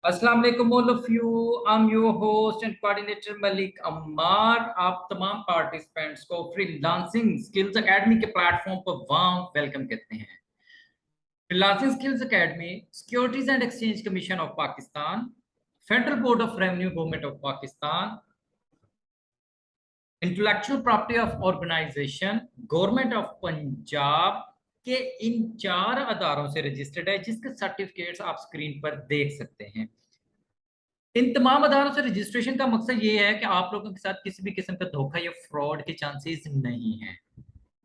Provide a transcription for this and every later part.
अस्सलाम वालेकुम all of you. I am your host and coordinator Malik Ammar. आप तमाम पार्टिसिपेंट्स को फ्रीलांसिंग स्किल्स एकेडमी के प्लेटफॉर्म पर वार्म वेलकम कहते हैं। Freelancing Skills Academy Securities and Exchange Commission of Pakistan, Federal Board of Revenue Government of Pakistan, Intellectual Property of Organisation Government of Punjab के इन चार अदारों से रजिस्टर्ड है, जिसके सर्टिफिकेट्स आप स्क्रीन पर देख सकते हैं। इन तमाम अदारों से रजिस्ट्रेशन का मकसद ये है कि आप लोगों के साथ किसी भी किस्म का धोखा या फ्रॉड के चांसेस नहीं है।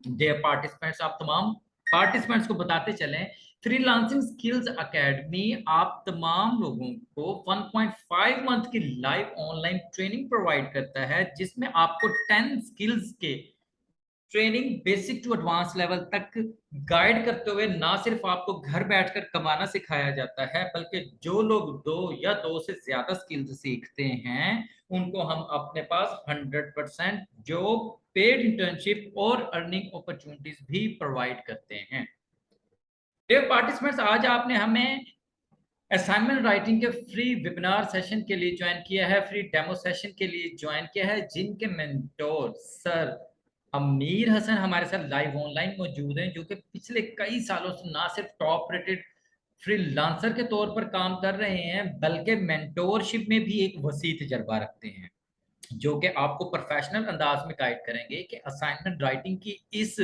डियर पार्टिसिपेंट्स, आप तमाम पार्टिसिपेंट्स को बताते चलें, फ्रीलांसिंग स्किल्स एकेडमी आप तमाम लोगों को 1.5 मंथ की लाइव ऑनलाइन ट्रेनिंग प्रोवाइड करता है, जिसमें आपको 10 स्किल्स के training basic to advance level तक गाइड करते हुए ना सिर्फ आपको घर बैठकर कमाना सिखाया जाता है, बल्कि जो लोग दो से ज्यादा स्किल्स सीखते हैं उनको हम अपने पास 100% जॉब, पेड इंटर्नशिप और अर्निंग अपॉर्चुनिटीज भी प्रोवाइड करते हैं। डियर पार्टिसिपेंट्स, आज आपने हमें असाइनमेंट राइटिंग के फ्री वेबिनार सेशन के लिए ज्वाइन किया है, फ्री डेमो सेशन के लिए ज्वाइन किया है, जिनके मेंटोर सर अमीर हसन हमारे साथ लाइव ऑनलाइन मौजूद हैं, जो कि पिछले कई सालों से ना सिर्फ टॉप रेटेड फ्रीलांसर के तौर पर काम कर रहे हैं, बल्कि मेंटोरशिप में भी एक वसी तजर्बा रखते हैं, जो कि आपको प्रोफेशनल अंदाज में गाइड करेंगे कि असाइनमेंट राइटिंग की इस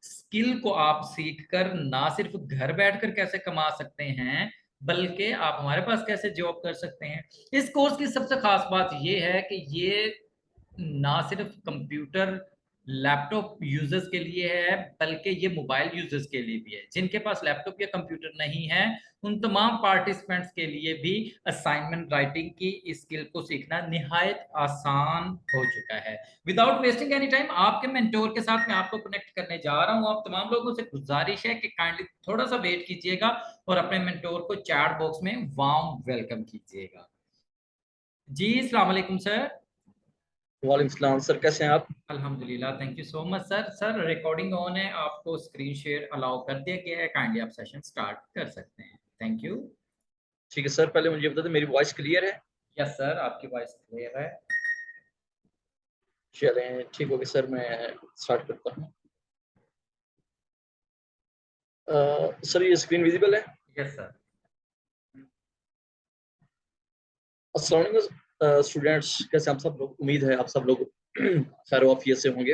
स्किल को आप सीखकर ना सिर्फ घर बैठकर कैसे कमा सकते हैं, बल्कि आप हमारे पास कैसे जॉब कर सकते हैं। इस कोर्स की सबसे खास बात यह है कि ये ना सिर्फ कंप्यूटर लैपटॉप यूजर्स के लिए है, बल्कि ये मोबाइल यूजर्स के लिए भी है। जिनके पास लैपटॉप या कंप्यूटर नहीं है, उन तमाम पार्टिसिपेंट्स के लिए भी असाइनमेंट राइटिंग की इस स्किल को सीखना निहायत आसान हो चुका है। विदाउट वेस्टिंग एनी टाइम, आपके मेंटोर के साथ मैं आपको कनेक्ट करने जा रहा हूं। आप तमाम लोगों से गुजारिश है कि काइंडली थोड़ा सा वेट कीजिएगा और अपने मेंटोर को चैट बॉक्स में वार्म वेलकम कीजिएगा। जी, अस्सलाम वालेकुम सर। वालेकुम सलाम सर, कैसे हैं आप? अल्हम्दुलिल्लाह, thank you so much sir. Sir, recording on है, आपको स्क्रीन शेयर अलाउ कर दिया गया है, काइंडली आप सेशन स्टार्ट कर सकते हैं। Thank you. ठीक है सर, पहले मुझे बता दें मेरी वॉइस क्लियर है? यस सर, आपकी वॉइस क्लियर है। चलें, ठीक हो गया सर, मैं स्टार्ट करता हूँ। सर ये स्क्रीन विजिबल है? Yes sir. अस्सलाम वालेकुम स्टूडेंट्स, कैसे आप सब लोग? उम्मीद है आप सब लोग खैर वाफियत से होंगे।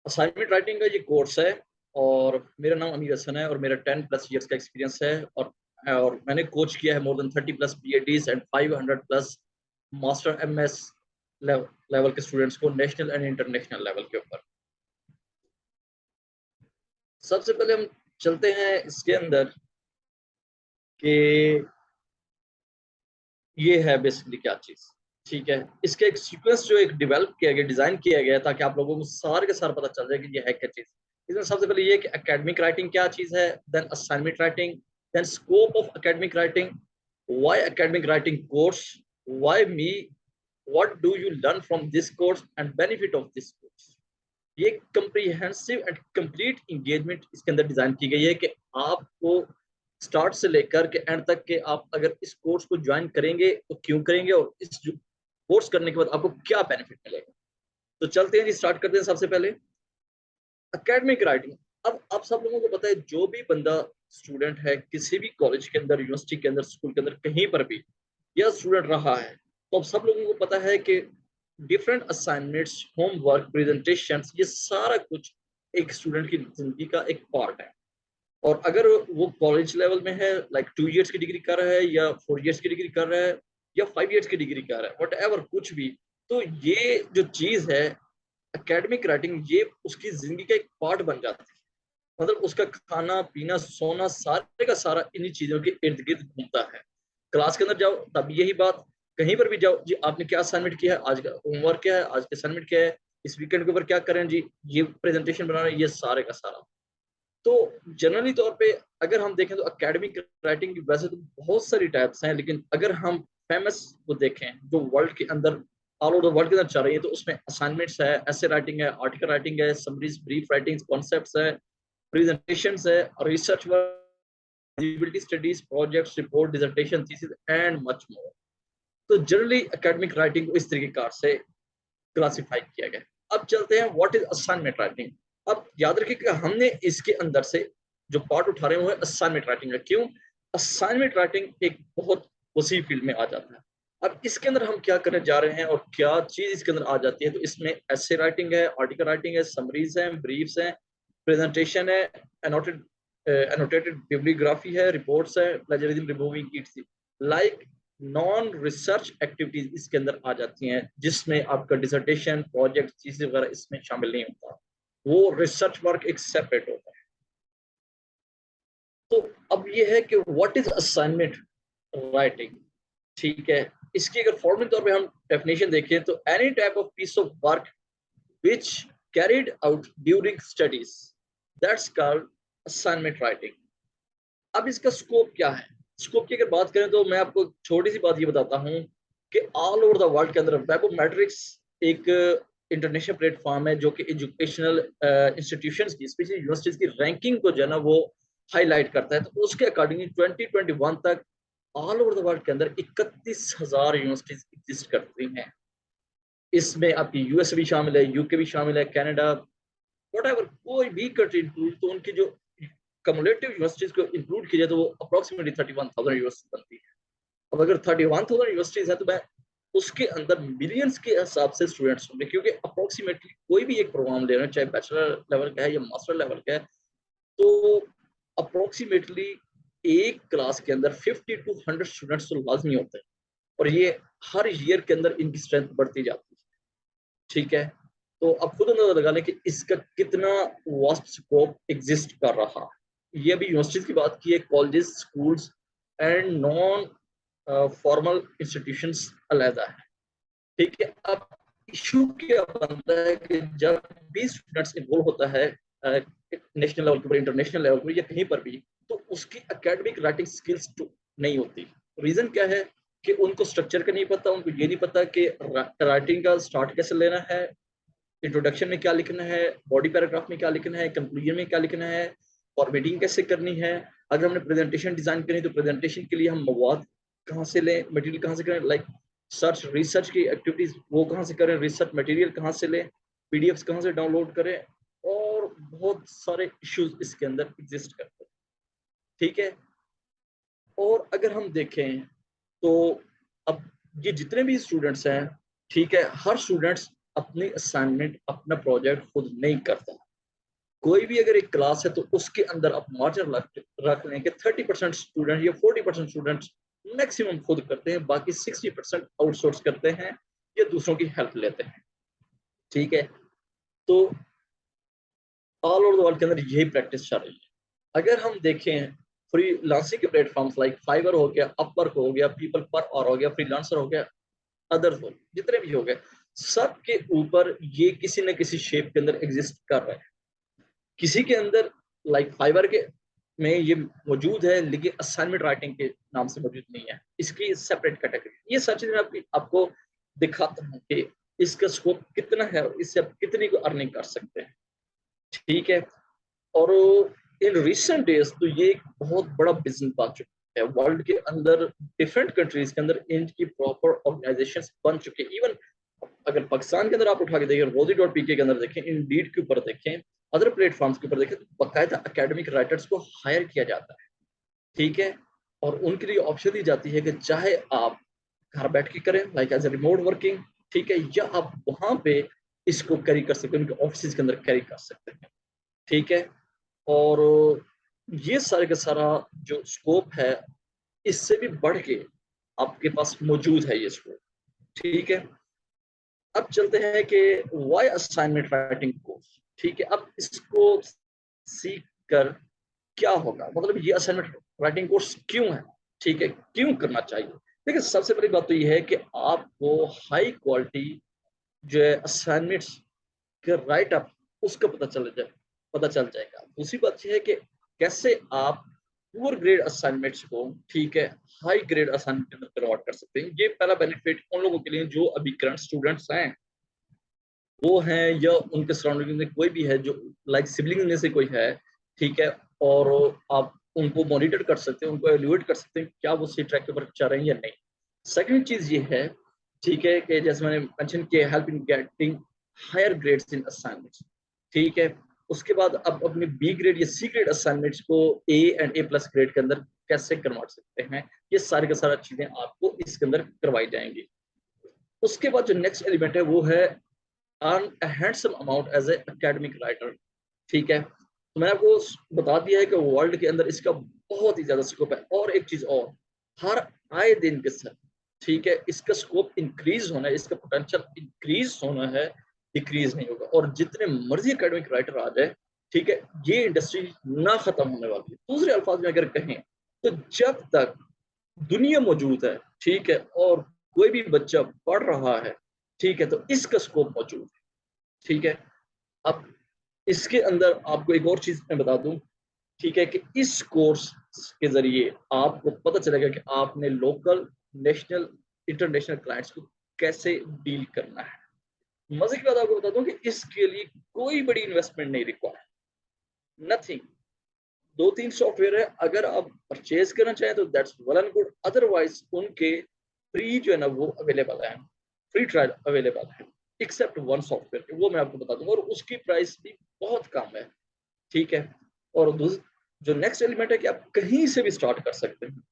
असाइनमेंट राइटिंग का ये कोर्स है और मेरा नाम अमीर हसन है और मेरा 10+ ईयर्स का एक्सपीरियंस है और मैंने कोच किया है more than 30+ PhDs and 500+ master MS level के स्टूडेंट्स को नेशनल एंड इंटरनेशनल लेवल के ऊपर। सबसे पहले हम चलते हैं इसके अंदर कि ये है बेसिकली क्या चीज। ठीक है, इसका एक सीक्वेंस जो एक डेवलप किया गया, डिजाइन किया गया ताकि आप लोगों को सारे के सारा पता चल जाए कि ये है क्या चीज। इसमें सबसे पहले ये कि एकेडमिक राइटिंग क्या चीज है, then assignment writing, then scope of academic writing, why academic writing course, why me, what do you learn from this course and benefit of this course. ये कंप्रीहेंसिव एंड कंप्लीट इंगेजमेंट इसके अंदर design की गई है कि आपको start से लेकर के एंड तक के आप अगर इस कोर्स को ज्वाइन करेंगे तो क्यों करेंगे और इस कोर्स करने के बाद आपको क्या बेनिफिट मिलेगा। तो चलते हैं जी, स्टार्ट करते हैं। सबसे पहले एकेडमिक राइटिंग। अब आप सब लोगों को पता है, जो भी बंदा स्टूडेंट है किसी भी कॉलेज के अंदर, यूनिवर्सिटी के अंदर, स्कूल के अंदर, कहीं पर भी या स्टूडेंट रहा है, तो अब सब लोगों को पता है कि डिफरेंट असाइनमेंट्स, होमवर्क, प्रेजेंटेशंस, ये सारा कुछ एक स्टूडेंट की जिंदगी का एक पार्ट है। और अगर वो कॉलेज लेवल में है, लाइक 2 इयर्स की डिग्री कर रहा है या 4 इयर्स की डिग्री कर रहा है या 5 इयर्स की डिग्री कर रहा है, वट एवर कुछ भी, तो ये जो चीज है एकेडमिक राइटिंग, ये उसकी जिंदगी का एक पार्ट बन जाती है। मतलब उसका खाना पीना सोना सारे का सारा इन्हीं चीजों के इर्द गिर्द घूमता है। क्लास के अंदर जाओ तब यही बात, कहीं पर भी जाओ जी, आपने क्या असाइनमेंट किया है, आज का होमवर्क क्या है, आज का असाइनमेंट क्या है, इस वीकेंड के ऊपर क्या करें जी, ये प्रेजेंटेशन बना रहे हैं, ये सारे का सारा। तो जनरली तौर पे अगर हम देखें तो एकेडमिक राइटिंग की वैसे तो बहुत सारी टाइप्स हैं, लेकिन अगर हम फेमस को देखें जो वर्ल्ड के अंदर, ऑल ओवर द वर्ल्ड के अंदर चल रही है, तो उसमें असाइनमेंट्स है, ऐसे राइटिंग है, आर्टिकल राइटिंग है, समरीज, ब्रीफ राइटिंग, कॉन्सेप्ट्स है, प्रेजेंटेशंस है और research work feasibility studies, projects, report, dissertation, thesis and much more. तो जनरली एकेडमिक राइटिंग को इस तरीके से क्लासिफाई किया गया। अब चलते हैं व्हाट इज असाइनमेंट राइटिंग। अब याद रखिए कि हमने इसके अंदर से जो पार्ट उठा रहे हैं वो है असाइनमेंट राइटिंग है। क्यों? असाइनमेंट राइटिंग एक बहुत वसी फील्ड में आ जाता है। अब इसके अंदर हम क्या करने जा रहे हैं और क्या चीज इसके अंदर आ जाती है, तो इसमें एसे राइटिंग है, आर्टिकल राइटिंग है, समरीज है, ब्रीफ्स हैं, प्रेजेंटेशन है, एनोटेटेड बिब्लियोग्राफी है, रिपोर्ट्स है, plagiarism removing it's like non research activities इसके अंदर आ जाती हैं, जिसमें आपका डिसर्टेशन, प्रोजेक्ट, चीजें वगैरह इसमें शामिल नहीं होता। वो रिसर्च वर्क एक सेपरेट होता है। तो अब ये है कि व्हाट इज असाइनमेंट राइटिंग। ठीक है, इसकी अगर फॉर्मल तौर पे हम डेफिनेशन देखें तो any type of peace of work which carried out during studies, that's called assignment writing। अब इसका स्कोप क्या है? स्कोप की अगर बात करें तो मैं आपको छोटी सी बात ये बताता हूँ कि ऑल ओवर द वर्ल्ड के अंदर वेबोमेट्रिक्स एक इंटरनेशनल प्लेटफॉर्म है जो कि एजुकेशनल इंस्टीट्यूशंस की, स्पेशली यूनिवर्सिटीज की रैंकिंग को जो है ना वो हाईलाइट करता है। तो उसके अकॉर्डिंग 2021 तक ऑल ओवर द वर्ल्ड के अंदर 31,000 यूनिवर्सिटीज एग्जिस्ट करती हैं। इसमें आपकी यूएस भी शामिल है, यूके भी शामिल है, कनाडा, व्हाटएवर, कोई भी कंट्री इंक्लूड, तो उनकी जो कम्युलेटिव यूनिवर्सिटीज को इंक्लूड किया जाए तो वो अप्रोक्सीमेटली 31,000 यूनिवर्सिटी बनती है। अब अगर 31,000 यूनिवर्सिटीज है तो मैं उसके अंदर मिलियंस के हिसाब से स्टूडेंट्स होंगे, क्योंकि अप्रोक्सीमेटली कोई भी एक प्रोग्राम ले रहे हैं, चाहे बैचलर लेवल का है या मास्टर लेवल का है, तो अप्रोक्सीमेटली एक क्लास के अंदर 50 to 100 स्टूडेंट्स तो लाजमी होते हैं, और ये हर ईयर के अंदर इनकी स्ट्रेंथ बढ़ती जाती है। ठीक है, तो अब खुद अंदाजा लगा लें कि इसका कितना वास्ट स्कोप एग्जिस्ट कर रहा। ये अभी यूनिवर्सिटीज की बात की है, colleges, schools and non formal institutions अलहदा है। ठीक है, अब इशू क्या बनता है कि जब भी स्टूडेंट्स इन्वॉल्व होता है नेशनल लेवल पर, इंटरनेशनल लेवल पर या कहीं पर भी, तो उसकी एकेडमिक राइटिंग स्किल्स नहीं होती। रीजन क्या है कि उनको स्ट्रक्चर का नहीं पता, उनको ये नहीं पता कि राइटिंग का स्टार्ट कैसे लेना है, इंट्रोडक्शन में क्या लिखना है, बॉडी पैराग्राफ में क्या लिखना है, कंक्लूजन में क्या लिखना है, फॉर्मेटिंग कैसे करनी है। अगर हमने प्रेजेंटेशन डिजाइन करनी तो प्रेजेंटेशन के लिए हम मवाद कहाँ से लें, मटेरियल कहाँ से करें, लाइक सर्च रिसर्च की एक्टिविटीज वो कहाँ से करें, रिसर्च मटेरियल कहाँ से लें, पीडीएफ कहाँ से डाउनलोड करें, और बहुत सारे इश्यूज इसके अंदर एग्जिस्ट करते हैं। ठीक है, और अगर हम देखें तो अब ये जितने भी स्टूडेंट्स हैं, ठीक है, हर स्टूडेंट्स अपनी असाइनमेंट, अपना प्रोजेक्ट खुद नहीं करता। कोई भी अगर एक क्लास है तो उसके अंदर आप मार्जिन रख लें कि 30% स्टूडेंट या 40% स्टूडेंट्स मैक्सिमम खुद करते हैं, बाकी 60% आउटसोर्स करते हैं या दूसरों की हेल्प लेते हैं। ठीक है, तो ऑल ओवर द वर्ल्ड के अंदर यही प्रैक्टिस चल रही है। अगर हम देखें फ्री लांसिंग के प्लेटफॉर्म्स लाइक फाइवर हो गया, अपवर्क हो गया, पीपल पर और हो गया, फ्रीलांसर हो गया, अदर्स हो, जितने भी हो गए, सबके ऊपर ये किसी न किसी शेप के अंदर एग्जिस्ट कर रहे हैं। किसी के अंदर लाइक फाइवर के में ये मौजूद है, लेकिन असाइनमेंट राइटिंग के नाम से मौजूद नहीं है, इसकी सेपरेट कैटेगरी। ये सब चीजें आपको दिखाता हूँ कि इसका स्कोप कितना है और इससे आप कितनी को अर्निंग कर सकते हैं। ठीक है, और इन रिसेंट डेज तो ये एक बहुत बड़ा बिजनेस बन चुका है वर्ल्ड के अंदर, डिफरेंट कंट्रीज के अंदर इनकी प्रॉपर ऑर्गेनाइजेशंस बन चुके हैं। इवन अगर पाकिस्तान के अंदर आप उठा के देखें, रोजी.pk के अंदर देखें, इंडीड के ऊपर देखें, अदर प्लेटफॉर्म्स के ऊपर देखें, तो बाकायदा एकेडमिक राइटर्स को हायर किया जाता है। ठीक है, और उनके लिए ऑप्शन दी जाती है कि चाहे आप घर बैठ के करें like as a remote working, ठीक है, या आप वहां पे इसको कैरी कर सकते हैं, उनके ऑफिस के अंदर कैरी कर सकते हैं। ठीक है, और ये सारे का सारा जो स्कोप है इससे भी बढ़ के आपके पास मौजूद है ये स्कोप। ठीक है, अब चलते हैं कि व्हाई असाइनमेंट राइटिंग कोर्स। ठीक है, अब इसको सीख कर क्या होगा, मतलब ये असाइनमेंट राइटिंग कोर्स क्यों है, ठीक है, क्यों करना चाहिए। देखिए, सबसे पहली बात तो ये है कि आपको हाई क्वालिटी जो है असाइनमेंट्स के राइट अप उसका पता चल जाएगा। दूसरी बात यह है कि कैसे आप पुअर ग्रेड असाइनमेंट्स को, ठीक है, हाई ग्रेड असाइनमेंट के अंदर कन्वर्ट कर सकते हैं। ये पहला बेनिफिट उन लोगों के लिए जो अभी करंट स्टूडेंट्स हैं वो हैं, या उनके सराउंडिंग में कोई भी है जो लाइक सिबलिंग में से कोई है, ठीक है, और आप उनको मॉनिटर कर सकते हैं, उनको एवेल्यूएट कर सकते हैं क्या वो सही ट्रैक के ऊपर चल रहे हैं या नहीं। सेकंड चीज ये है, ठीक है, कि जैसे मैंने मेंशन किया, help in getting higher grades in assignments, ठीक है। उसके बाद अब अपने बी ग्रेड या सी ग्रेड असाइनमेंट्स को A and A plus grade के अंदर कैसे कन्वर्ट सकते हैं, ये सारी का सारा चीजें आपको इसके अंदर करवाई जाएंगी। उसके बाद जो नेक्स्ट एलिमेंट है वो है earn a handsome amount as a academic writer, ठीक है। तो मैंने आपको बता दिया है कि वर्ल्ड के अंदर इसका बहुत ही ज्यादा स्कोप है। और एक चीज और, हर आए दिन के साथ, ठीक है, इसका स्कोप इंक्रीज होना है, इसका पोटेंशियल इंक्रीज होना है, डिक्रीज नहीं होगा। और जितने मर्जी एकेडमिक राइटर आ जाए, ठीक है, ये इंडस्ट्री ना खत्म होने वाली है। दूसरे अल्फाज में अगर कहें तो जब तक दुनिया मौजूद है, ठीक है, और कोई भी बच्चा पढ़ रहा है, ठीक है, तो इसका स्कोप मौजूद है, ठीक है। अब इसके अंदर आपको एक और चीज मैं बता दूं, ठीक है, कि इस कोर्स के जरिए आपको पता चलेगा कि आपने लोकल, नेशनल, इंटरनेशनल क्लाइंट्स को कैसे डील करना है। मजे की बात आपको बता दूं कि इसके लिए कोई बड़ी इन्वेस्टमेंट नहीं रिक्वायर्ड, नथिंग। 2-3 सॉफ्टवेयर है, अगर आप परचेज करना चाहें तो that's well and good, otherwise उनके फ्री जो है ना वो अवेलेबल है, फ्री ट्रायल अवेलेबल है, एक्सेप्ट वन सॉफ्टवेयर, वो मैं आपको बता दूंगा, और उसकी प्राइस भी बहुत कम है, ठीक है। और जो नेक्स्ट एलिमेंट है कि आप कहीं से भी स्टार्ट कर सकते हैं,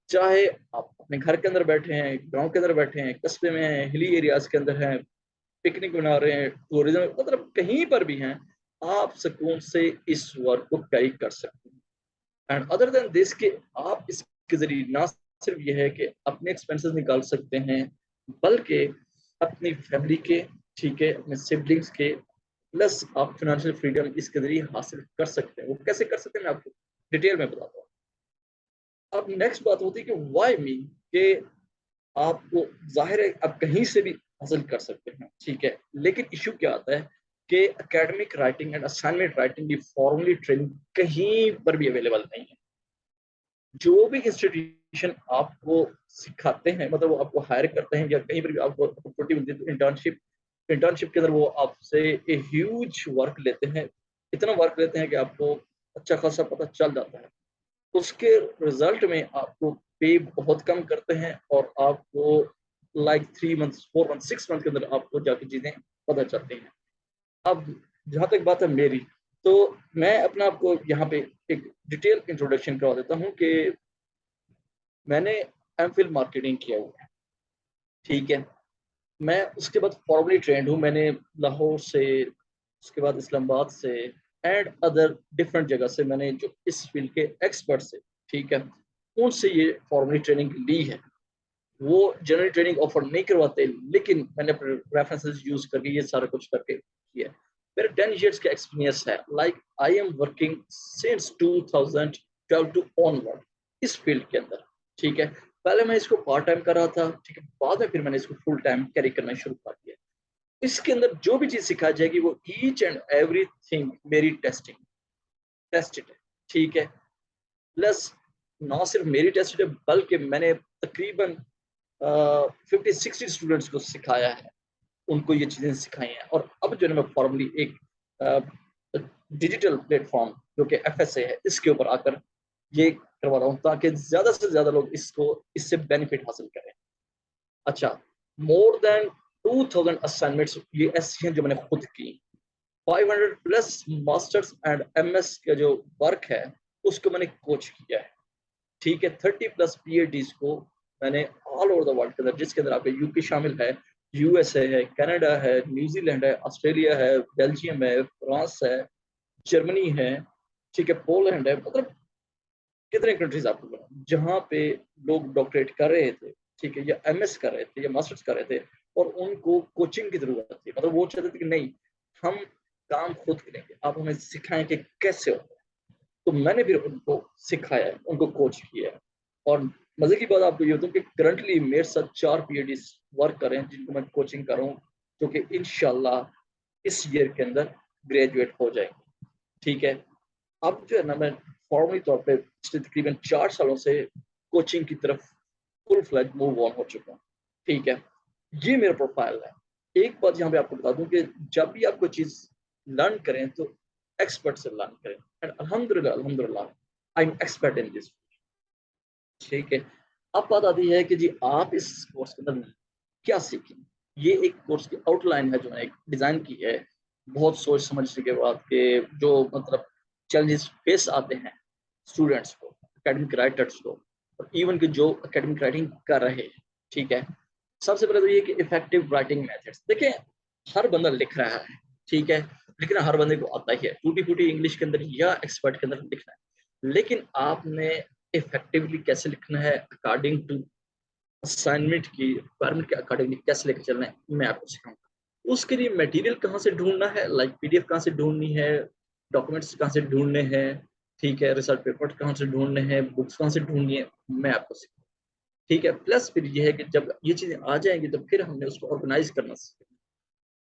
चाहे आप अपने घर के अंदर बैठे हैं, गांव के अंदर बैठे हैं, कस्बे में हैं, हिली एरियाज के अंदर हैं, पिकनिक मना रहे हैं, टूरिज्म, मतलब कहीं पर भी हैं, आप सुकून से इस वर्क को कैरी कर सकते हैं। एंड अदर देन दिस के आप इसके जरिए ना सिर्फ ये है कि अपने एक्सपेंसेस निकाल सकते हैं, बल्कि अपनी फैमिली के, ठीक है, अपने सिबलिंग्स के, प्लस आप फाइनेंशियल फ्रीडम इसके जरिए हासिल कर सकते हैं। वो कैसे कर सकते हैं मैं आपको डिटेल में बताता हूँ। अब नेक्स्ट बात होती है कि व्हाई मी, कि आपको जाहिर है आप कहीं से भी हासिल कर सकते हैं, ठीक है, लेकिन इशू क्या आता है कि academic writing and assignment writing की फॉर्मली ट्रेनिंग कहीं पर भी अवेलेबल नहीं है। जो भी इंस्टीट्यूशन आपको सिखाते हैं, मतलब वो आपको हायर करते हैं या कहीं पर भी आपको अपॉर्चुनिटी मिलती है, तो इंटर्नशिप के अंदर वो आपसे ए ह्यूज वर्क लेते हैं, इतना वर्क लेते हैं कि आपको अच्छा खासा पता चल जाता है। उसके रिजल्ट में आपको पे बहुत कम करते हैं, और आपको लाइक 3 मंथ्स, 4 मंथ्स, 6 मंथ के अंदर आपको जाके चीजें पता चलती हैं। अब जहां तक बात है मेरी, तो मैं अपना आपको यहाँ पे एक डिटेल इंट्रोडक्शन करवा देता हूँ कि मैंने एमफिल मार्केटिंग किया हुआ है, ठीक है। मैं उसके बाद फॉर्मली ट्रेंड हूँ, मैंने लाहौर से, उसके बाद इस्लामाबाद से एंड अदर डिफरेंट जगह से मैंने जो इस फील्ड के एक्सपर्ट से, ठीक है, उनसे ये फॉर्मली ट्रेनिंग ली है। वो जनरल ट्रेनिंग ऑफर नहीं करवाते, लेकिन मैंने अपने रेफरेंसेस यूज करके ये सारा कुछ करके किया। मेरे 10 years का एक्सपीरियंस है, like I am working since 2012 to onward इस फील्ड के अंदर, ठीक है। पहले मैं इसको पार्ट टाइम कर रहा था, ठीक है, बाद में फिर मैंने इसको फुल टाइम कैरी करना शुरू कर दिया। इसके अंदर जो भी चीज सिखाई जाएगी वो ईच एंड एवरीथिंग मेरी टेस्टेड है, ठीक है। प्लस ना सिर्फ मेरी टेस्टेड है, बल्कि मैंने तकरीबन 50-60 स्टूडेंट्स को सिखाया है, उनको ये चीजें सिखाई हैं। और अब जो है मैं फॉर्मली एक डिजिटल प्लेटफॉर्म जो कि FSA है, इसके ऊपर आकर ये करवा रहा हूँ, ताकि ज्यादा से ज्यादा लोग इससे बेनिफिट हासिल करें। अच्छा, मोर देन 2000 असाइनमेंट्स ये ऐसी हैं जो मैंने खुद की, 500 प्लस मास्टर्स एंड MS का जो वर्क है उसको मैंने कोच किया है, ठीक है। 30 प्लस PhDs को मैंने ऑल ओवर द वर्ल्ड के अंदर, जिसके अंदर आपके यूके शामिल है, USA है, कनाडा है, न्यूजीलैंड है, ऑस्ट्रेलिया है, बेल्जियम है, फ्रांस है, जर्मनी है, ठीक है, पोलैंड है, मतलब कितने कंट्रीज आपको बता, जहाँ पे लोग डॉक्टरेट कर रहे थे, ठीक है, या MS कर रहे थे या मास्टर्स कर रहे थे, और उनको कोचिंग की जरूरत थी, मतलब वो चाहते थे कि नहीं, हम काम खुद करेंगे, आप हमें सिखाएं कि कैसे होता है। तो मैंने फिर उनको सिखाया है, उनको कोच किया है। और मजे की बात आपको ये होता है कि करंटली मेरे साथ 4 PhD वर्क कर रहे हैं, जिनको मैं कोचिंग कर रहा हूँ, जो कि इंशाल्लाह इस ईयर के अंदर ग्रेजुएट हो जाएंगे, ठीक है। अब जो है ना, मैं फॉर्मली तौर पे पिछले तकरीबन 4 सालों से कोचिंग की तरफ फुल फ्लैज मूव ऑन हो चुका हूँ, ठीक है। ये मेरा प्रोफाइल है। एक बात यहाँ पे आपको बता दूं कि जब भी आप कोई चीज लर्न करें तो एक्सपर्ट से लर्न करें, एंड अल्हम्दुलिल्लाह I am expert in this, ठीक है। अब बात आती है कि जी आप इस कोर्स के अंदर क्या सीखें। ये एक कोर्स की आउटलाइन है जो मैंने डिजाइन की है, बहुत सोच समझने के बाद के जो मतलब चैलेंजेस फेस आते हैं स्टूडेंट्स को, एकेडमिक राइटर्स को, और इवन के जो एकेडमिक राइटिंग कर रहे हैं, ठीक है। सबसे पहले तो ये कि इफेक्टिव राइटिंग मेथड्स देखें। हर बंदा लिख रहा है, ठीक है, लेकिन हर बंदे को आता ही है टूटी फूटी इंग्लिश के अंदर या एक्सपर्ट के अंदर लिखना है, लेकिन आपने इफेक्टिवली कैसे लिखना है अकॉर्डिंग टू असाइनमेंट की रिक्वायरमेंट के अकॉर्डिंगली कैसे लेकर चलना है, मैं आपको सिखाऊंगा। उसके लिए मटेरियल कहाँ से ढूंढना है, लाइक पीडीएफ कहाँ से ढूंढनी है, डॉक्यूमेंट्स कहाँ से ढूंढने हैं, ठीक है, रिसर्च पेपर कहाँ से ढूंढने हैं, बुक्स कहाँ से ढूंढनी है, मैं आपको सिखाऊंगा, ठीक है। प्लस फिर ये है कि जब ये चीजें आ जाएंगी तो फिर हमने उसको ऑर्गेनाइज करना सीखना।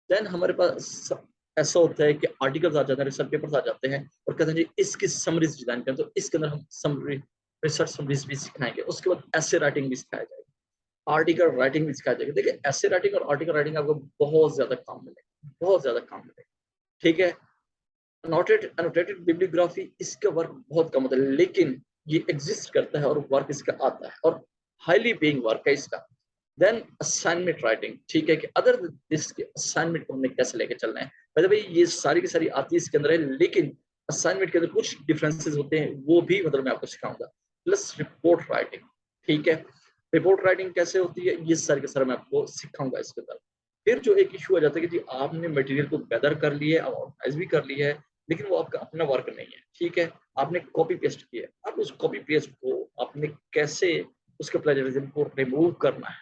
देन हमारे पास ऐसा होता है कि आर्टिकल्स आ जाते हैं, रिसर्च पेपर्स आ जाते हैं, और कहते हैं जी इसकी समरीज डिजाइन करें, तो इसके अंदर हम समरी रिसर्च समरीज भी सिखाएंगे। उसके बाद ऐसे राइटिंग भी सिखाया जाएगा, आर्टिकल राइटिंग भी सिखाया जाएगा। देखिए ऐसे राइटिंग और आर्टिकल राइटिंग आपको बहुत ज्यादा काम मिलेगा, बहुत ज्यादा काम मिलेगा, ठीक है। अनोटेटेड बिब्लियोग्राफी इसका वर्क बहुत कम होता है, लेकिन ये एग्जिस्ट करता है और वर्क इसका आता है, और हाईली पेइंग वर्क है इसका। देन असाइनमेंट राइटिंग, ठीक है, कि अदर दिस के असाइनमेंट को हमने कैसे लेके चलना है। मतलब भाई ये सारी की सारी आती है इसके अंदर है, लेकिन असाइनमेंट के अंदर कुछ डिफरेंसेस होते हैं, वो भी मतलब मैं आपको सिखाऊंगा। प्लस रिपोर्ट राइटिंग, ठीक है, रिपोर्ट राइटिंग कैसे होती है ये सारी के सारा मैं आपको सिखाऊंगा इसके अंदर। फिर जो एक इशू आ जाता है कि जी आपने मटेरियल को गैदर कर लिया है, ऑर्गेनाइज भी कर लिया है, लेकिन वो आपका अपना वर्क नहीं है, ठीक है, आपने कॉपी पेस्ट किया है। अब उस कॉपी पेस्ट को आपने कैसे उसके प्लेजरिज्म को रिमूव करना है,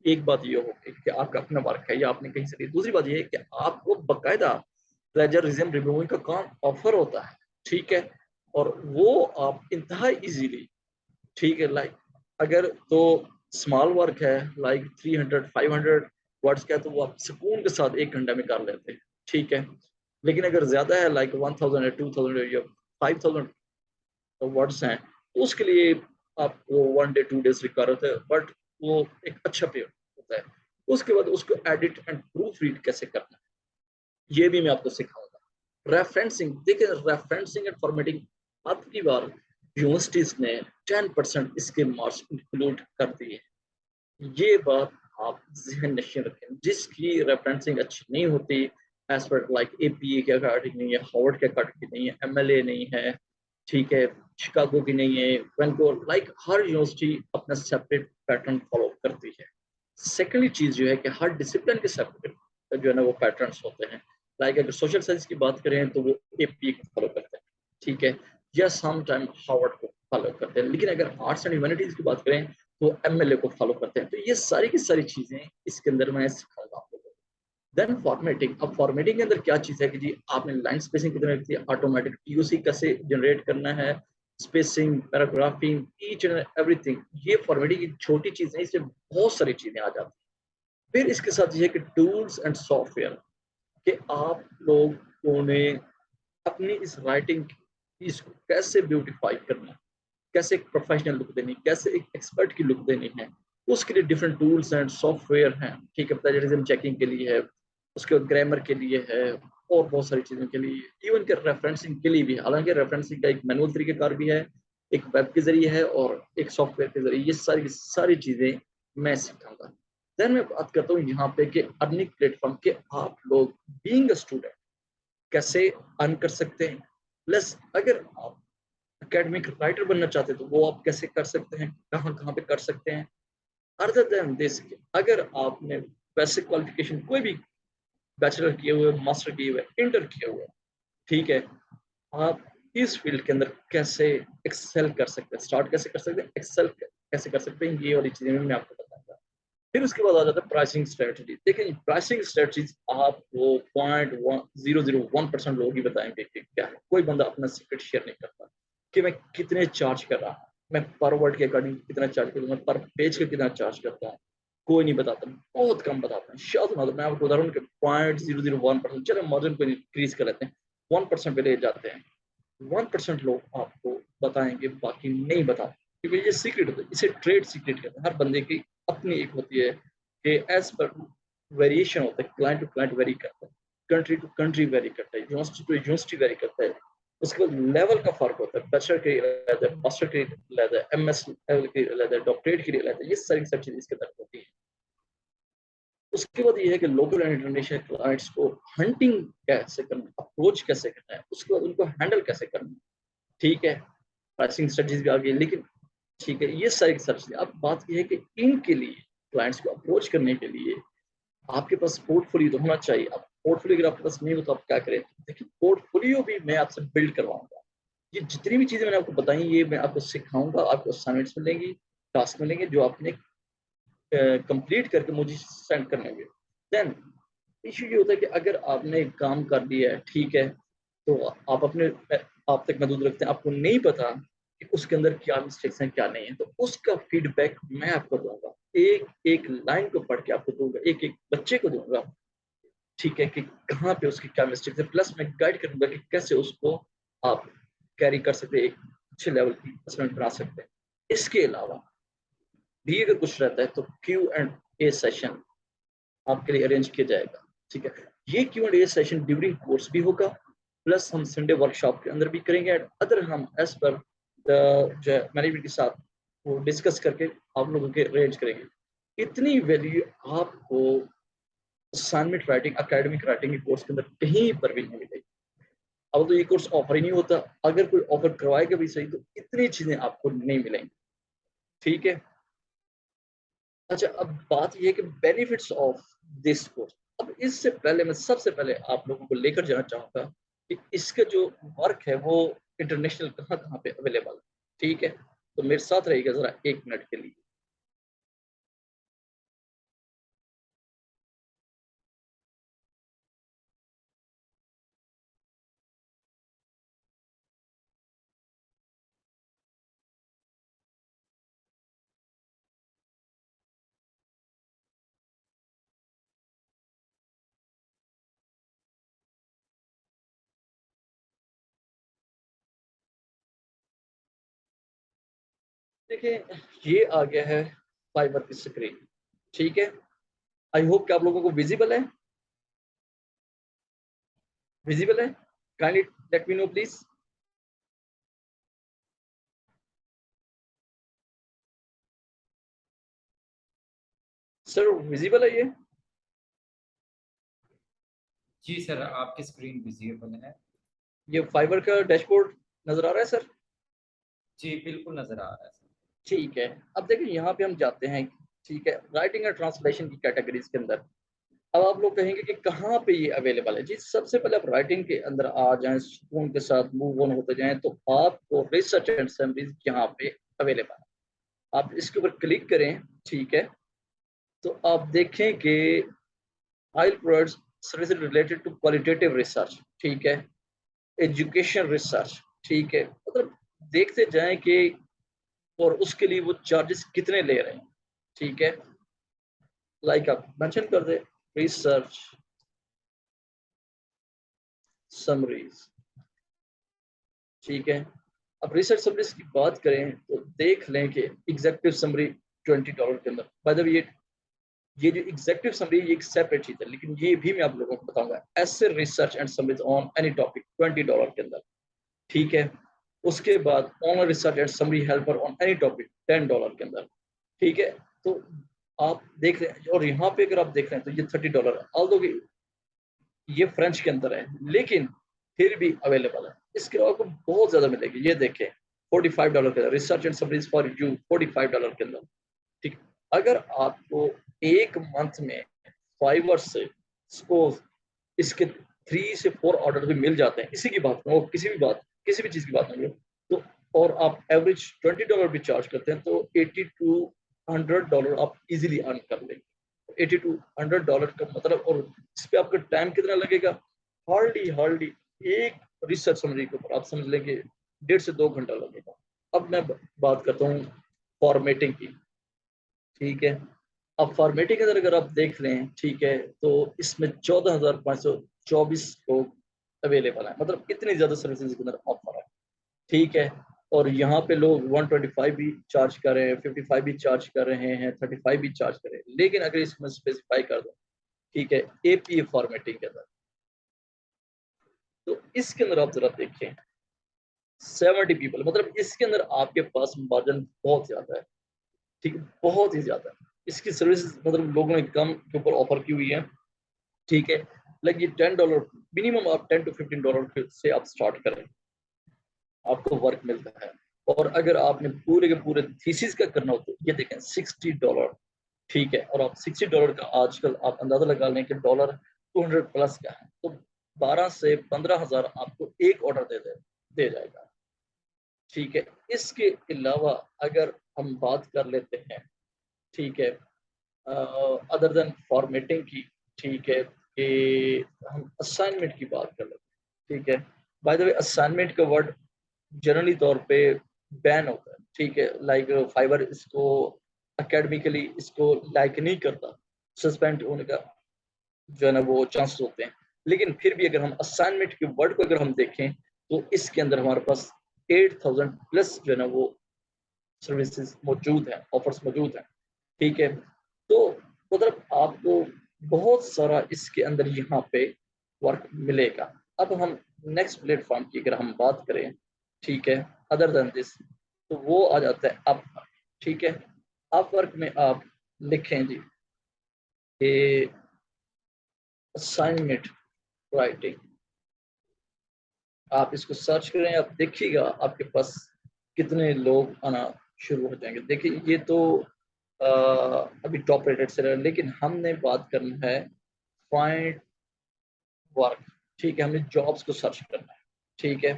एक बात ये होगी कि आपका अपना वर्क है या आपने कहीं से लिया। दूसरी बात ये है कि आपको बकायदा प्लेजरिज्म रिमूविंग का काम ऑफर होता है, ठीक है, और वो आप इंतहा इजीली, ठीक है, लाइक अगर तो स्मॉल वर्क है लाइक 300 500 वर्ड्स का है, तो वो आप सुकून के साथ 1 घंटे में कर लेते हैं, ठीक है। लेकिन अगर ज्यादा है लाइक 1000 या 2000 या 5000 वर्ड्स हैं, तो उसके लिए आपको 1 डे 2 डेज रिक्वायर होता है, बट वो एक अच्छा पे होता है। उसके बाद उसको एडिट एंड प्रूफ रीड कैसे करना है ये भी मैं आपको सिखाऊंगा। रेफरेंसिंग, देखिए रेफरेंसिंग एंड फॉर्मेटिंग आपकी बार यूनिवर्सिटीज ने 10% इसके मार्क्स इंक्लूड कर दिए। ये बात आप जहन नशीन रखें, जिसकी रेफरेंसिंग अच्छी नहीं होती, एज पर लाइक एपीए के अकॉर्डिंग नहीं है, हार्वर्ड के अकॉर्डिंग नहीं है, एमएलए नहीं है, ठीक है, शिकागो की नहीं है, वैंकूवर, लाइक हर यूनिवर्सिटी अपना सेपरेट पैटर्न फॉलो करती है। सेकेंडली चीज जो है कि हर डिसिप्लिन के सेपरेट जो है ना वो पैटर्न्स होते हैं। लाइक अगर सोशल साइंस की बात करें तो वो एपीए को फॉलो करते हैं, ठीक है, या सम टाइम हार्वर्ड को फॉलो करते हैं। लेकिन अगर आर्ट्स एंड ह्यूमैनिटीज की बात करें तो एमएलए को फॉलो करते हैं। तो ये सारी की सारी चीजें इसके अंदर मैं सिखाऊंगा आपको। देन फॉर्मेटिंग, अब फॉर्मेटिंग के अंदर क्या चीज है कि जी आपने लाइन स्पेसिंग कितनी रखती है, ऑटोमेटिक टीओसी कैसे जनरेट करना है, spacing, paragraphing, each and everything, ये फॉर्मेटिंग की छोटी चीजें, इससे बहुत सारी चीजें आ जाती हैं। फिर इसके साथ ये है कि टूल्स एंड सॉफ्टवेयर, कि आप लोगों ने अपनी इस राइटिंग इसको कैसे ब्यूटिफाई करना है, कैसे एक प्रोफेशनल लुक देनी, कैसे एक एक्सपर्ट की लुक देनी है, उसके लिए डिफरेंट टूल्स एंड सॉफ्टवेयर हैं, ठीक है, प्लेजरिज्म चेकिंग के लिए है, उसके बाद ग्रामर के लिए है, और बहुत सारी चीज़ों के लिए, इवन के रेफरेंसिंग के लिए भी। हालांकि रेफरेंसिंग का एक मैनुअल तरीकेकार भी है, एक वेब के जरिए है और एक सॉफ्टवेयर के जरिए, ये सारी सारी चीज़ें मैं सिखाऊंगा। देन मैं बात करता हूँ यहाँ पे कि अर्निंग प्लेटफॉर्म के आप लोग बीइंग अ स्टूडेंट कैसे अर्न कर सकते हैं। प्लस अगर आप एकेडमिक राइटर बनना चाहते हैं तो वो आप कैसे कर सकते हैं, कहाँ कहाँ पे कर सकते हैं। अदर देन दिस, अगर आपने बेसिक क्वालिफिकेशन कोई भी बैचलर किए हुए, मास्टर किए हुए, इंटर किए हुए, ठीक है, आप इस फील्ड के अंदर कैसे एक्सेल कर सकते हैं, स्टार्ट कैसे कर सकते हैं, एक्सेल कैसे कर सकते हैं, ये वाली चीजें मैं आपको बताऊंगा। फिर उसके बाद आ जाता है प्राइसिंग स्ट्रेटजी। देखिए प्राइसिंग स्ट्रेटजीज आपको 0.001% लोग ही बताएंगे कि क्या है। कोई बंदा अपना सीक्रेट शेयर नहीं करता कि मैं कितने चार्ज कर रहा हूँ, मैं पर वर्ड के अकॉर्डिंग कितना चार्ज करूँ, मैं पर पेज का कितना चार्ज करता हूँ, कोई नहीं बताता, बहुत कम बताते हैं। शायद मतलब मैं आपको उदाहरण के 0.001%, चलो मार्जिन को इंक्रीज कर लेते हैं, 1% पे ले जाते हैं, 1% लोग आपको बताएंगे, बाकी नहीं बताते, क्योंकि ये सीक्रेट होता है, इसे ट्रेड सीक्रेट कहते हैं। हर बंदे की अपनी एक होती है कि एज पर वेरिएशन होता है, क्लाइंट टू क्लाइंट वेरी करता है, कंट्री टू कंट्री वेरी करता है, यूनिवर्सिटी टू यूनिवर्सिटी वेरी करता है, उसके बाद लेवल का फर्क होता है, बैचलर के लिए अलग है, मास्टर के लिए अलग है, MS लेवल के लिए अलग है, डॉक्टरेट के लिए अलग है, ये सारी सब चीजें इसके अंदर होती है। उसके बाद ये है कि लोकल एंड इंटरनेशनल क्लाइंट्स को हंटिंग कैसे करना, अप्रोच कैसे करना है, उसके बाद उनको हैंडल कैसे करना है, ठीक है, प्राइसिंग स्ट्रेटजीज भी आ गई, लेकिन ठीक है, ये सारी सर्च। अब बात ये है कि इनके लिए क्लाइंट्स को अप्रोच करने के लिए आपके पास पोर्टफोलियो तो होना चाहिए। अब पोर्टफोलियो अगर आपके पास नहीं हो तो आप क्या करें? देखिए, पोर्टफोलियो भी मैं आपसे बिल्ड करवाऊंगा। ये जितनी भी चीजें मैंने आपको बताई, ये मैं आपको सिखाऊंगा, आपको असाइनमेंट्स मिलेंगी, टास्क मिलेंगे, जो आपने कंप्लीट करके मुझे सेंड करने होंगे। देन इशू ये होता है कि अगर आपने काम कर लिया है, ठीक है, तो आप अपने आप तक महदूद रखते हैं, आपको नहीं पता कि उसके अंदर क्या मिस्टेक्स हैं क्या नहीं है, तो उसका फीडबैक मैं आपको दूंगा, एक एक लाइन को पढ़ के आपको दूंगा, एक एक बच्चे को दूंगा, ठीक है, कि कहाँ पे उसकी क्या मिस्टेक्स है, प्लस मैं गाइड करूंगा कि कैसे उसको आप कैरी कर सकते हैं, एक अच्छे लेवल की असेसमेंट बना सकते हैं। इसके अलावा भी अगर कुछ रहता है तो Q&A सेशन आपके लिए अरेंज किया जाएगा, ठीक है। ये Q&A सेशन ड्यूरिंग कोर्स भी होगा, प्लस हम संडे वर्कशॉप के अंदर भी करेंगे, एंड अदर हम एज पर जो मैनेजमेंट के साथ वो डिस्कस करके आप लोगों के अरेंज करेंगे। इतनी वैल्यू आपको असाइनमेंट राइटिंग, एकेडमिक राइटिंग के कोर्स के अंदर कहीं पर भी नहीं मिलेगी। अब तो ये कोर्स ऑफर ही नहीं होता, अगर कोई ऑफर करवाएगा भी सही तो इतनी चीजें आपको नहीं मिलेंगी, ठीक है। अच्छा, अब बात ये है कि बेनिफिट्स ऑफ दिस कोर्स। अब इससे पहले मैं सबसे पहले आप लोगों को लेकर जाना चाहूंगा कि इसका जो वर्क है वो इंटरनेशनल कहाँ कहाँ पे अवेलेबल है, ठीक है। तो मेरे साथ रहिएगा जरा 1 मिनट के लिए। देखिए, ये आ गया है फाइबर की स्क्रीन, ठीक है। आई होप कि आप लोगों को विजिबल है, विजिबल है। Kindly let me know please. Sir, visible है ये? जी सर, आपकी स्क्रीन विजिबल है। ये फाइबर का डैशबोर्ड नजर आ रहा है सर? जी बिल्कुल नजर आ रहा है सर। ठीक है। अब देखिए, यहाँ पे हम जाते हैं, ठीक है, राइटिंग एंड ट्रांसलेशन की कैटेगरीज के अंदर। अब आप लोग कहेंगे कि कहाँ पे ये अवेलेबल है? जी, सबसे पहले आप राइटिंग के अंदर आ जाएं, सुकून के साथ मूव ऑन होते जाएं, तो आपको रिसर्च एंड समरीज यहाँ पे अवेलेबल है। आप इसके ऊपर क्लिक करें, ठीक है, तो आप देखें कि आइल provides service related to qualitative research, ठीक है, एजुकेशन रिसर्च, ठीक है, मतलब देखते जाएं कि और उसके लिए वो चार्जेस कितने ले रहे हैं, ठीक है। लाइक आप मेंशन कर दे रिसर्च समरीज, ठीक है। अब रिसर्च समरीज की बात करें तो देख लें कि एग्जेक्टिव समरी $20 के अंदर। बाय द वे, ये जो एग्जेक्टिव समरी ये एक सेपरेट चीज है, लेकिन ये भी मैं आप लोगों को बताऊंगा, ऐसे research and summaries on any topic $20 के अंदर, ठीक है। उसके बाद online research and summary helper on any topic $10 के अंदर, ठीक है। तो आप देख रहे हैं, और यहाँ पे अगर आप देख रहे हैं तो ये $30 है, ऑल्दो ये फ्रेंच के अंदर है, लेकिन फिर भी अवेलेबल है। इसके अलावा आपको बहुत ज्यादा मिलेगी, ये देखें $45 के अंदर, research and summaries for you $45 के अंदर, ठीक। अगर आपको एक मंथ में फाइवर से सपोज इसके 3 से 4 ऑर्डर भी मिल जाते हैं, इसी की बात करो, किसी भी बात, किसी भी चीज की बात नहीं, तो और आप एवरेज $20 भी चार्ज करते हैं, तो $80 to $100 आप इजीली अर्न कर लेंगे। $80 to $100 का मतलब, और इस पे आपका टाइम कितना लगेगा? हार्डली हार्डली एक रिसर्च समरी के ऊपर आप समझ लेंगे 1.5 से 2 घंटा लगेगा। अब मैं बात करता हूँ फॉर्मेटिंग की, ठीक है। अब फॉर्मेटिंग के अंदर अगर आप देख लें, ठीक है, तो इसमें 14,524 लोग अवेलेबल है, मतलब इतनी ज्यादा सर्विसेज के अंदर ऑफर है, ठीक है। और यहाँ पे लोग 125 भी चार्ज कर रहे हैं, 55 भी चार्ज कर रहे हैं, 35 भी चार्ज कर रहे हैं, लेकिन अगर इसमें स्पेसिफाई कर दो, ठीक है, APA फॉर्मेटिंग के अंदर, तो इसके अंदर आप जरा देखें, 70 पीपल, मतलब इसके अंदर आपके पास मार्जिन बहुत ज्यादा है, ठीक है, बहुत ही ज्यादा। इसकी सर्विस मतलब लोगों ने कम के ऊपर ऑफर की हुई है, ठीक है। लाइक ये $10 मिनिमम, आप $10 to $15 से आप स्टार्ट करें, आपको वर्क मिलता है। और अगर आपने पूरे के पूरे थीसिस का करना हो तो ये देखें $60, ठीक है। और आप $60 का आजकल आप अंदाजा लगा लें कि डॉलर 200 प्लस का है, तो 12 से 15,000 आपको एक ऑर्डर दे जाएगा, ठीक है। इसके अलावा अगर हम बात कर लेते हैं, ठीक है, अदर देन फॉर्मेटिंग की, ठीक है, कि हम असाइनमेंट की बात कर लेते हैं, ठीक है। बाय द वे असाइनमेंट का वर्ड जनरली तौर पे बैन होता है, ठीक है। लाइक फाइवर इसको एकेडमिकली इसको लाइक नहीं करता, सस्पेंड होने का जो है ना वो चांसेस होते हैं। लेकिन फिर भी अगर हम असाइनमेंट के वर्ड को अगर हम देखें तो इसके अंदर हमारे पास 8,000 प्लस जो है ना वो सर्विसेज मौजूद हैं, ऑफर्स मौजूद हैं, ठीक है। तो मतलब आपको बहुत सारा इसके अंदर यहाँ पे वर्क मिलेगा। अब हम नेक्स्ट प्लेटफॉर्म की अगर हम बात करें, ठीक है, अदर देन दिस, तो वो आ जाता है अपवर्क, ठीक है। अपवर्क में आप लिखें जी कि असाइनमेंट राइटिंग, आप इसको सर्च करें, आप देखिएगा आपके पास कितने लोग आना शुरू हो जाएंगे। देखिए ये तो अभी टॉप रेटेड से रहा है, लेकिन हमने बात करना है फाइंड वर्क, ठीक है, हमें जॉब्स को सर्च करना है, ठीक है।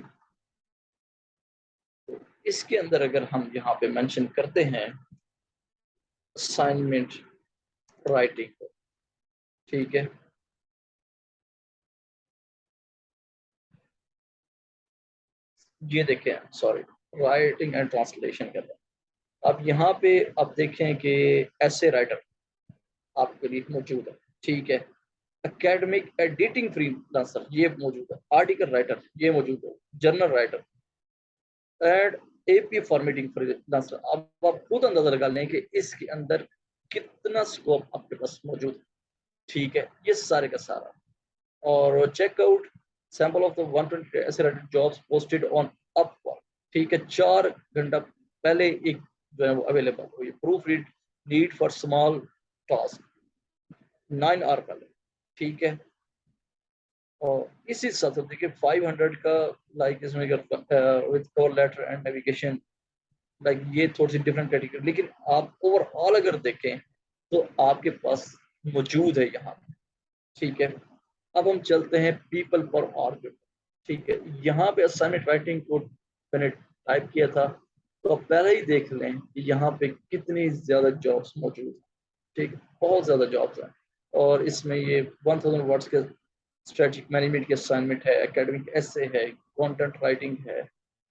तो इसके अंदर अगर हम यहाँ पे मेंशन करते हैं असाइनमेंट राइटिंग को, ठीक है, ये देखें, सॉरी, राइटिंग एंड ट्रांसलेशन कर रहे हैं। अब यहाँ पे आप देखें कि ऐसे राइटर आपके लिए मौजूद है, ठीक है। एकेडमिक एडिटिंग फ्रीलांसर ये मौजूद है, आर्टिकल राइटर ये मौजूद है, journal writer and AP formatting freelancer. अब आप खुद अंदाजा लगा लें कि इसके अंदर कितना स्कोप आपके पास मौजूद है, ठीक है, ये सारे का सारा। और चेकआउट सैंपल ऑफ द 120 ऐसे जॉब्स पोस्टेड ऑन अपवर्क, ठीक है, 4 घंटा पहले एक जो है वो अवेलेबल हुई। Proofread need for small task 9 hour पहले, ठीक है। और इसी हिसाब से देखिए 500 का, लाइक इसमें with cover letter and navigation, like ये थोड़ी सी डिफरेंट कैटेगरी, लेकिन आप ओवरऑल अगर देखें तो आपके पास मौजूद है यहाँ, ठीक है। अब हम चलते हैं पीपल पर आर्ग्यूमेंट, ठीक है। यहाँ पे असाइनमेंट राइटिंग को मैंने टाइप किया था, तो आप पहले ही देख लें कि यहाँ पे कितनी ज्यादा जॉब्स मौजूद हैं, ठीक है, बहुत ज्यादा जॉब्स हैं। और इसमें ये 1000 वर्ड्स के स्ट्रेटेजिक मैनेजमेंट की असाइनमेंट है, एकेडमिक एसे है, कंटेंट राइटिंग है,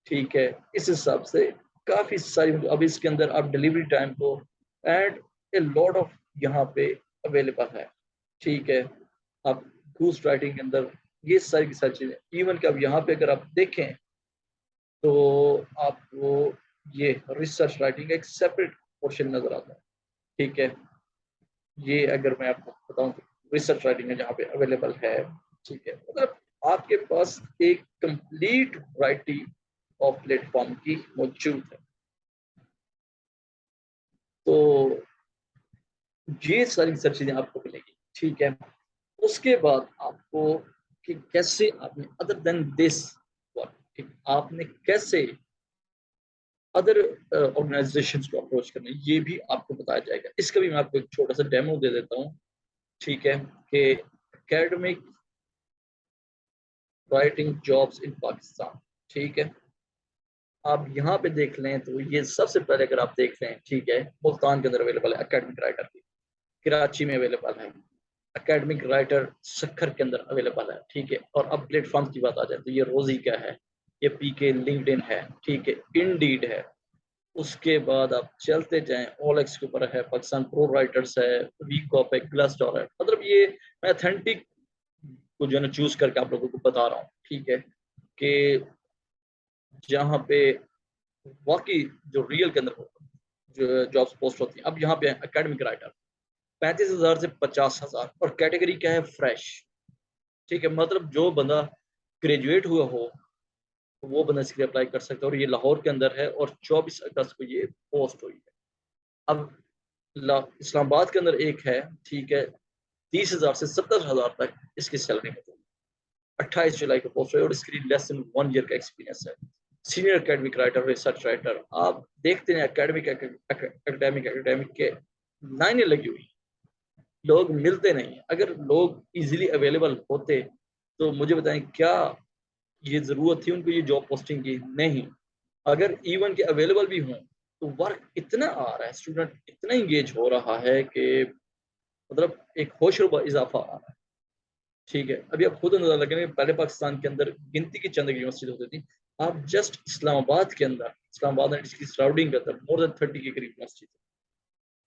ठीक है। इस हिसाब से काफी सारी, अब इसके अंदर आप डिलीवरी टाइम को एंड ए लॉट ऑफ यहाँ पे अवेलेबल है, ठीक है। आप घूस राइटिंग के अंदर ये सारी की सारी चीजें, इवन कि अब यहाँ पे अगर आप देखें तो आपको ये रिसर्च राइटिंग का एक सेपरेट पोर्शन नजर आता है, ठीक है। ये अगर मैं आपको बताऊं तो रिसर्च राइटिंग है जहाँ पे अवेलेबल है, ठीक है। मतलब आपके पास एक कंप्लीट वैरायटी ऑफ प्लेटफॉर्म की मौजूद है। तो ये सारी सब चीजें आपको मिलेगी, ठीक है। उसके बाद आपको कि कैसे आपने अदर देन दिस वर्क, आपने कैसे अदर ऑर्गेनाइजेशंस को अप्रोच करना है, ये भी आपको बताया जाएगा। इसका भी मैं आपको एक छोटा सा डेमो दे देता हूँ, ठीक है, कि academic writing jobs in Pakistan, ठीक है। आप यहाँ पे देख लें तो ये सबसे पहले अगर आप देख लें, ठीक है, मुल्तान के अंदर अवेलेबल है एकेडमिक राइटर की, कराची में अवेलेबल है एकेडमिक राइटर, सक्खर के अंदर अवेलेबल है, ठीक है। और अब प्लेटफॉर्म की बात आ जाए तो ये रोजी का है, ये पीके लिंक्डइन है, ठीक है, इंडीड है। उसके बाद आप चलते जाएं, ओलेक्स के ऊपर है, पाकिस्तान प्रो राइटर्स है, वीकॉप है, ग्लासडोर है। मतलब ये मैं ऑथेंटिक को जो है ना चूज करके आप लोगों को बता रहा हूँ, ठीक है, कि जहाँ पे वाकई जो रियल के अंदर जो जॉब्स पोस्ट होती हैं। अब यहाँ पे एकेडमिक राइटर 35,000 से 50,000, और कैटेगरी क्या है, फ्रेश, ठीक है। मतलब जो बंदा ग्रेजुएट हुआ हो वो बंदा इसके लिए अप्लाई कर सकता है, और ये लाहौर के अंदर है और 24 अगस्त को ये पोस्ट हुई है। अब इस्लामाबाद के अंदर एक है, ठीक है, 30,000 से 70,000 तक इसकी सैलरी है। 28 जुलाई को पोस्ट हुई और इसके लिए लेस देन 1 ईयर का एक्सपीरियंस है। Senior academic writer, research writer, आप देखते हैं एकेडमिक के लाइनें लगी हुई, लोग मिलते नहीं। अगर लोग इजीली अवेलेबल होते तो मुझे बताएं क्या ये जरूरत थी उनको ये जॉब पोस्टिंग की? नहीं। अगर इवन के अवेलेबल भी हों तो वर्क इतना आ रहा है, स्टूडेंट इतना इंगेज हो रहा है कि मतलब एक होशरुबा इजाफा आ रहा है। ठीक है, अभी आप खुद अंदाजा लगेंगे, पहले पाकिस्तान के अंदर गिनती की चंद यूनिवर्सिटी होती थी। आप जस्ट इस्लामाबाद के अंदर, इस्लामाबाद एंड इसकी सराउंडिंग के अंदर मोर देन 30 के करीब यूनिवर्सिटी थी।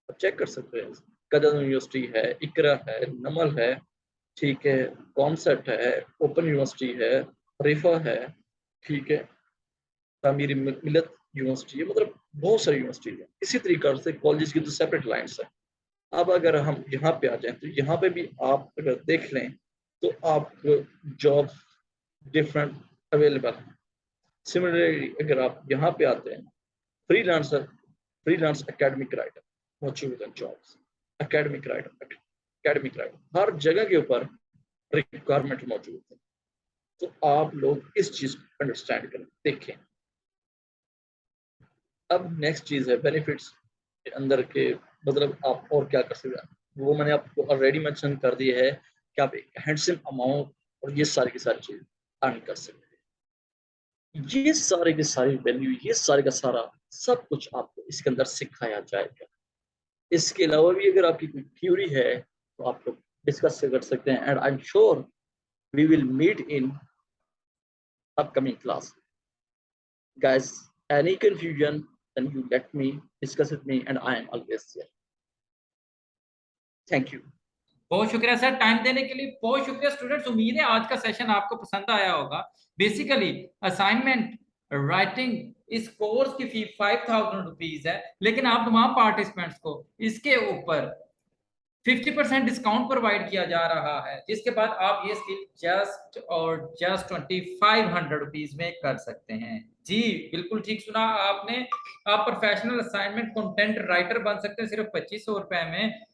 आप चेक कर सकते हैं, कदर यूनिवर्सिटी है, इकरा है, नमल है, ठीक है, कॉमसेट है, ओपन यूनिवर्सिटी है, रिफा है, ठीक है, तामीरी मिलत यूनिवर्सिटी है, मतलब बहुत सारी यूनिवर्सिटी है। इसी तरीके से कॉलेज की तो सेपरेट लाइन्स है। अब अगर हम यहाँ पे आ जाएं तो यहाँ पे भी आप अगर देख लें तो आप जॉब डिफरेंट अवेलेबल है। सिमिलरली अगर आप यहाँ पे आते हैं, फ्रीलांस एकेडमिक राइटर मौजूद है, जॉब्स एकेडमिक राइटर हर जगह के ऊपर रिक्वायरमेंट मौजूद है। तो आप लोग इस चीज को अंडरस्टैंड करें, देखें। अब नेक्स्ट चीज है बेनिफिट्स के अंदर के, मतलब आप और क्या कर सकते हैं, वो मैंने आपको ऑलरेडी मेंशन कर दिया है कि आप एक हैंडसम अमाउंट और ये सारी की सारी चीज अर्न कर सकते हैं। ये सारे की सारी वैल्यू, ये सारे का सारा सब कुछ आपको इसके अंदर सिखाया जाएगा। इसके अलावा भी अगर आपकी कोई थ्योरी है तो आप लोग डिस्कस कर सकते हैं, and I am sure we will meet in upcoming class. Guys, any confusion, then you let me discuss with me, and I am always here. Thank you. बहुत शुक्रिया सर टाइम देने के लिए, बहुत शुक्रिया स्टूडेंट्स। उम्मीद है आज का सेशन आपको पसंद आया होगा। बेसिकली असाइनमेंट राइटिंग इस कोर्स की फी 5,000 रुपीज है, लेकिन आप तमाम पार्टिसिपेंट्स को इसके ऊपर 50% डिस्काउंट प्रोवाइड किया जा रहा है, जिसके बाद आप ये स्किल जस्ट 2,500 रुपीज में कर सकते हैं। जी बिल्कुल ठीक सुना आपने, आप प्रोफेशनल असाइनमेंट कंटेंट राइटर बन सकते हैं सिर्फ 2,500 रुपए में,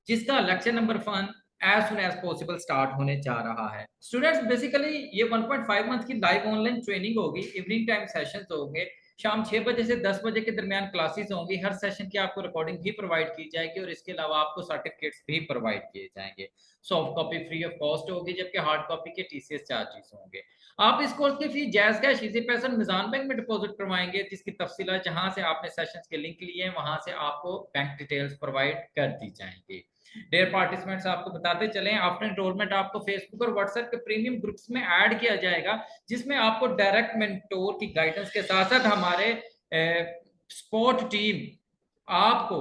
जिसका lecture number 1 as soon as possible start होने जा रहा है। स्टूडेंट्स बेसिकली ये 1.5 मंथ की लाइव ऑनलाइन ट्रेनिंग होगी, इवनिंग टाइम सेशंस होंगे, शाम 6 बजे से 10 बजे के दरमियान क्लासेस होंगी। हर सेशन की आपको रिकॉर्डिंग भी प्रोवाइड की जाएगी और इसके अलावा आपको सर्टिफिकेट्स भी प्रोवाइड किए जाएंगे। Soft copy free of cost होगी, जबकि हार्ड कॉपी के TCS चार्जेस होंगे। आप इस कोर्स की फी जैज़ कैश इजी पैसा मिजान बैंक में डिपॉजिट करवाएंगे, जिसकी तफसीलात जहां से आपने सेशंस के लिंक लिए हैं वहां से आपको बैंक डिटेल्स प्रोवाइड कर दी जाएंगी। डेयर पार्टिसिपेंट्स, आपको बताते चलें, आफ्टर एनरोलमेंट आपको फेसबुक और व्हाट्सएप के प्रीमियम ग्रुप्स में ऐड किया जाएगा, जिसमें आपको डायरेक्ट मेंटोर की गाइडेंस के साथ साथ हमारे सपोर्ट टीम आपको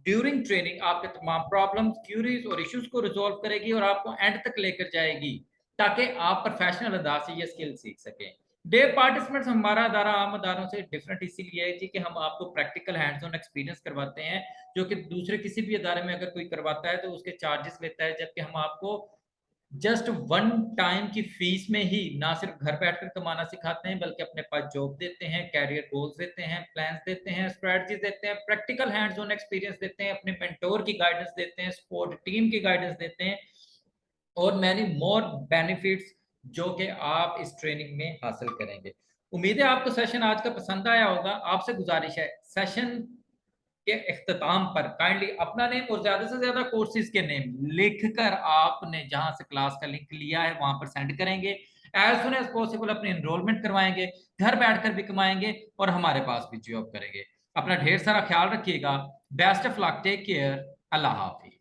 ड्यूरिंग ट्रेनिंग आपके तमाम प्रॉब्लम्स, क्यूरीज और इश्यूज को रिजॉल्व करेगी और आपको एंड तक लेकर जाएगी, ताकि आप प्रोफेशनल अंदाज से ये स्किल सीख सकें। डेयर पार्टिसिपेंट्स, हमारा अदारा आम अदारों से डिफरेंट इसीलिए है कि हम आपको प्रैक्टिकल हैंड्स ऑन एक्सपीरियंस करवाते हैं, जो कि दूसरे किसी भी अदारे में अगर कोई करवाता है तो उसके चार्जेस लेता है, जबकि हम आपको जस्ट 1 टाइम की फीस में ही ना सिर्फ घर बैठकर कमाना सिखाते हैं, बल्कि अपने पास जॉब देते हैं, कैरियर गोल्स देते हैं, प्लान्स देते हैं, स्ट्रेटजीज देते हैं, प्रैक्टिकल हैंड्स ऑन एक्सपीरियंस देते हैं, अपने मेंटोर की गाइडेंस देते हैं, सपोर्ट टीम की गाइडेंस देते हैं और मैनी मोर बेनिफिट्स जो कि आप इस ट्रेनिंग में हासिल करेंगे। उम्मीद है आपको सेशन आज का पसंद आया होगा। आपसे गुजारिश है, सेशन के इख्तिताम पर काइंडली अपना नेम और ज्यादा से ज्यादा कोर्सेज के नेम लिखकर आपने जहां से क्लास का लिंक लिया है वहां पर सेंड करेंगे। एज सुन एज पॉसिबल अपने एनरोलमेंट करवाएंगे, घर बैठकर भी कमाएंगे और हमारे पास भी जॉब करेंगे। अपना ढेर सारा ख्याल रखिएगा। Best of luck, take care, अल्लाह हाफिज।